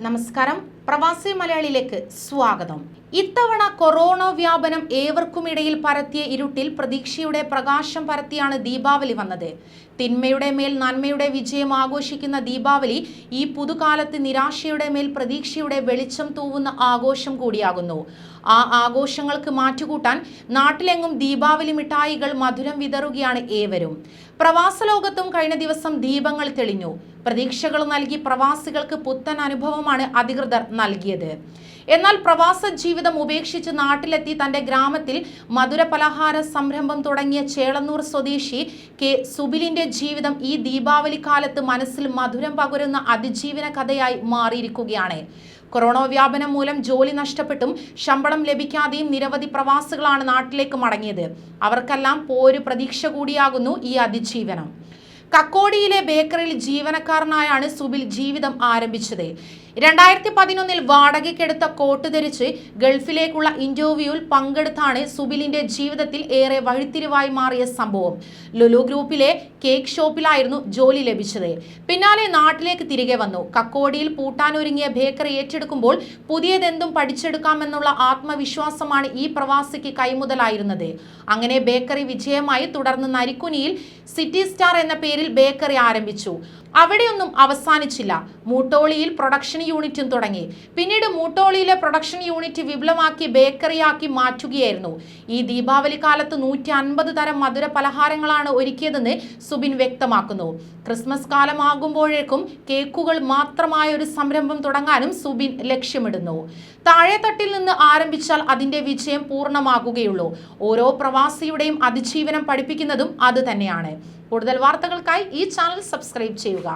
നമസ്കാരം, പ്രവാസി മലയാളിയിലേക്ക് സ്വാഗതം. ഇത്തവണ കൊറോണ വ്യാപനം ഏവർക്കുമിടയിൽ പരത്തിയ ഇരുട്ടിൽ പ്രതീക്ഷയുടെ പ്രകാശം പരത്തിയാണ് ദീപാവലി വന്നത്. തിന്മയുടെ മേൽ നന്മയുടെ വിജയം ആഘോഷിക്കുന്ന ദീപാവലി ഈ പുതുകാലത്ത് നിരാശയുടെ മേൽ പ്രതീക്ഷയുടെ വെളിച്ചം തൂവുന്ന ആഘോഷം കൂടിയാകുന്നു. ആ ആഘോഷങ്ങൾക്ക് മാറ്റുകൂട്ടാൻ നാട്ടിലെങ്ങും ദീപാവലി മിഠായികൾ മധുരം വിതറുകയാണ് ഏവരും. പ്രവാസ ലോകത്തും കഴിഞ്ഞ ദിവസം ദീപങ്ങൾ തെളിഞ്ഞു. പ്രതീക്ഷകൾ നൽകി പ്രവാസികൾക്ക് പുത്തൻ അനുഭവമാണ് അധികൃതർ നൽകിയത്. എന്നാൽ പ്രവാസ ജീവിതം ഉപേക്ഷിച്ച് നാട്ടിലെത്തി തന്റെ ഗ്രാമത്തിൽ മധുര പലഹാര സംരംഭം തുടങ്ങിയ ചേളന്നൂർ സ്വദേശി കെ സുബിലിന്റെ ജീവിതം ഈ ദീപാവലി കാലത്ത് മനസ്സിൽ മധുരം പകരുന്ന അതിജീവന കഥയായി മാറിയിരിക്കുകയാണ്. കൊറോണ വ്യാപനം മൂലം ജോലി നഷ്ടപ്പെട്ടും ശമ്പളം ലഭിക്കാതെയും നിരവധി പ്രവാസികളാണ് നാട്ടിലേക്ക് മടങ്ങിയത്. അവർക്കെല്ലാം പോരു പ്രതീക്ഷ കൂടിയാകുന്നു ഈ അതിജീവനം. കക്കോടിയിലെ ബേക്കറിയിൽ ജീവനക്കാരനായാണ് സുബിൽ ജീവിതം ആരംഭിച്ചത്. 2011 വാടകയ്ക്കെടുത്ത കോട്ട് ധരിച്ച് ഗൾഫിലേക്കുള്ള ഇന്റർവ്യൂവിൽ പങ്കെടുത്താണ് സുബിലിന്റെ ജീവിതത്തിൽ ഏറെ വഴിത്തിരിവായി മാറിയ സംഭവം. ലുലു ഗ്രൂപ്പിലെ കേക്ക് ഷോപ്പിലായിരുന്നു ജോലി ലഭിച്ചത്. പിന്നാലെ നാട്ടിലേക്ക് തിരികെ വന്നു. കക്കോടിയിൽ പൂട്ടാനൊരുങ്ങിയ ബേക്കറി ഏറ്റെടുക്കുമ്പോൾ പുതിയതെന്തും പഠിച്ചെടുക്കാമെന്നുള്ള ആത്മവിശ്വാസമാണ് ഈ പ്രവാസിക്ക് കൈമുതലായിരുന്നത്. അങ്ങനെ ബേക്കറി വിജയമായി. തുടർന്ന് നരിക്കുനിയിൽ സിറ്റി സ്റ്റാർ എന്ന പേരിൽ ബേക്കറി ആരംഭിച്ചു. അവിടെയൊന്നും അവസാനിച്ചില്ല. മൂട്ടോളിയിൽ പ്രൊഡക്ഷൻ യൂണിറ്റും തുടങ്ങി. പിന്നീട് മൂട്ടോളിയിലെ പ്രൊഡക്ഷൻ യൂണിറ്റ് വിപുലമാക്കി ബേക്കറിയാക്കി മാറ്റുകയായിരുന്നു. ഈ ദീപാവലി കാലത്ത് 150 തരം മധുര പലഹാരങ്ങളാണ് ഒരുക്കിയതെന്ന് സുബിൻ വ്യക്തമാക്കുന്നു. ക്രിസ്മസ് കാലമാകുമ്പോഴേക്കും കേക്കുകൾ മാത്രമായ ഒരു സംരംഭം തുടങ്ങാനും സുബിൻ ലക്ഷ്യമിടുന്നു. താഴെത്തട്ടിൽ നിന്ന് ആരംഭിച്ചാൽ അതിന്റെ വിജയം പൂർണ്ണമാകുകയുള്ളൂ. ഓരോ പ്രവാസിയുടെയും അതിജീവനം പഠിപ്പിക്കുന്നതും അത് തന്നെയാണ്. കൂടുതൽ വാർത്തകൾക്കായി ഈ ചാനൽ സബ്സ്ക്രൈബ് ചെയ്യുക.